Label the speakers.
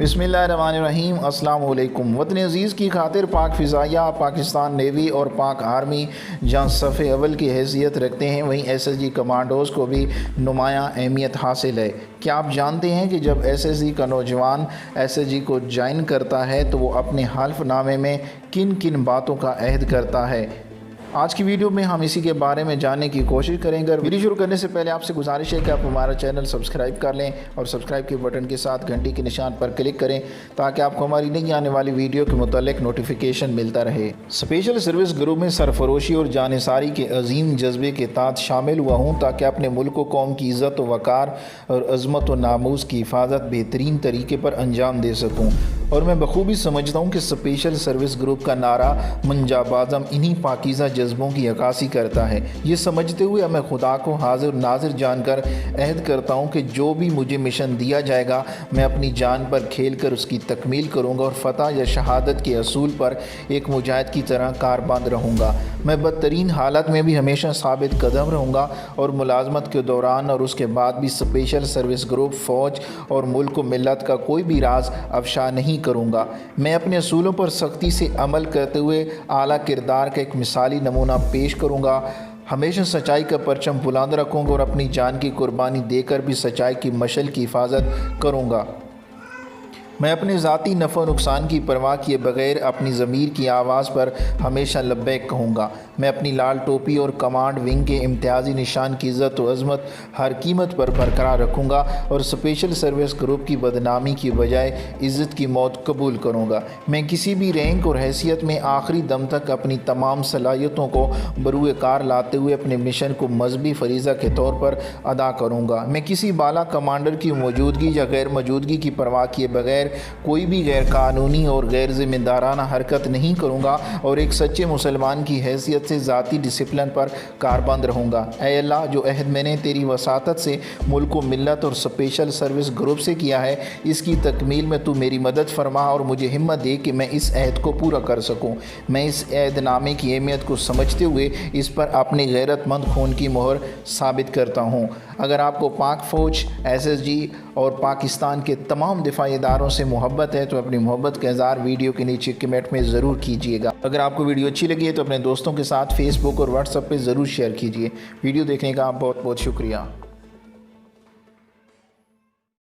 Speaker 1: बिस्मिल्लाहिर्रहमानिर्रहीम। अस्सलाम वालेकुम। वतन अज़ीज़ की खातिर पाक फ़िज़ाइया, पाकिस्तान नेवी और पाक आर्मी जहाँ सफ़े अव्वल की हैसियत रखते हैं, वहीं SSG कमांडोज़ को भी नुमायाँ अहमियत हासिल है। क्या आप जानते हैं कि जब SSG का नौजवान SSG को ज्वाइन करता है तो वो अपने हल्फ़नामे में किन किन बातों का अहद करता है? आज की वीडियो में हम इसी के बारे में जानने की कोशिश करेंगे। वीडियो शुरू करने से पहले आपसे गुजारिश है कि आप हमारा चैनल सब्सक्राइब कर लें और सब्सक्राइब के बटन के साथ घंटी के निशान पर क्लिक करें ताकि आपको हमारी नई आने वाली वीडियो के मुतालिक नोटिफिकेशन मिलता रहे। स्पेशल सर्विस ग्रुप में सरफरोशी और जानिसारी के अजीम जज्बे के तहत शामिल हुआ हूँ ताकि अपने मुल्क व कौम की इज़्ज़त व वक़ार और अज़मत व नामूस की हिफाजत बेहतरीन तरीके पर अंजाम दे सकूँ। और मैं बखूबी समझता हूँ कि स्पेशल सर्विस ग्रुप का नारा मुंजाबाज़म इन्हीं पाकीज़ा जज्बों की अक्कासी करता है। ये समझते हुए मैं खुदा को हाजिर नाजिर जानकर अहद करता हूँ कि जो भी मुझे मिशन दिया जाएगा मैं अपनी जान पर खेल कर उसकी तकमील करूँगा और फ़तह या शहादत के असूल पर एक मुजाहिद की तरह कारबंद रहूँगा। मैं बदतरीन हालत में भी हमेशा साबित कदम रहूँगा और मुलाजमत के दौरान और उसके बाद भी स्पेशल सर्विस ग्रुप फ़ौज और मुल्क व मिलत का कोई भी राज अफशा नहीं करूँगा। मैं अपने असूलों पर सख्ती से अमल करते हुए आला किरदार का एक मिसाली नमूना पेश करूँगा। हमेशा सच्चाई का परचम बुलंद रखूँगा और अपनी जान की कुर्बानी देकर भी सच्चाई की मशल की हिफाजत करूँगा। मैं अपने ज़ाती नफ़ा नुकसान की परवाह किए बग़ैर अपनी ज़मीर की आवाज़ पर हमेशा लब्बैक कहूँगा। मैं अपनी लाल टोपी और कमांड विंग के इम्तियाज़ी निशान की इज़्ज़त व अज़मत हर कीमत पर बरकरार रखूँगा और स्पेशल सर्विस ग्रुप की बदनामी की बजाय इज़्ज़त की मौत कबूल करूँगा। मैं किसी भी रैंक और हैसियत में आखिरी दम तक अपनी तमाम सलाहियतों को बरूए कार लाते हुए अपने मिशन को मजहबी फरीज़ा के तौर पर अदा करूँगा। मैं किसी बाला कमांडर की मौजूदगी या गैर मौजूदगी की परवाह किए बगैर कोई भी गैर कानूनी और गैर ज़िम्मेदाराना हरकत नहीं करूँगा और एक सच्चे मुसलमान की हैसियत से ज़ाती डिसिप्लिन पर कारबंद रहूँगा। ऐ अल्लाह, जो अहद मैंने तेरी वसातत से मुल्क व मिल्लत और स्पेशल सर्विस ग्रुप से किया है, इसकी तकमील में तू मेरी मदद फरमा और मुझे हिम्मत दे कि मैं इस अहद को पूरा कर सकूँ। मैं इस अहदनामे की अहमियत को समझते हुए इस पर अपनी गैरतमंद खून की मोहर साबित करता हूँ। अगर आपको पाक फ़ौज, SSG और पाकिस्तान के तमाम दिफाई इदारों से मोहब्बत है तो अपनी मोहब्बत का इज़हार वीडियो के नीचे कमेंट में ज़रूर कीजिएगा। अगर आपको वीडियो अच्छी लगी है तो अपने दोस्तों के साथ फेसबुक और व्हाट्सएप पे ज़रूर शेयर कीजिए। वीडियो देखने का बहुत बहुत शुक्रिया।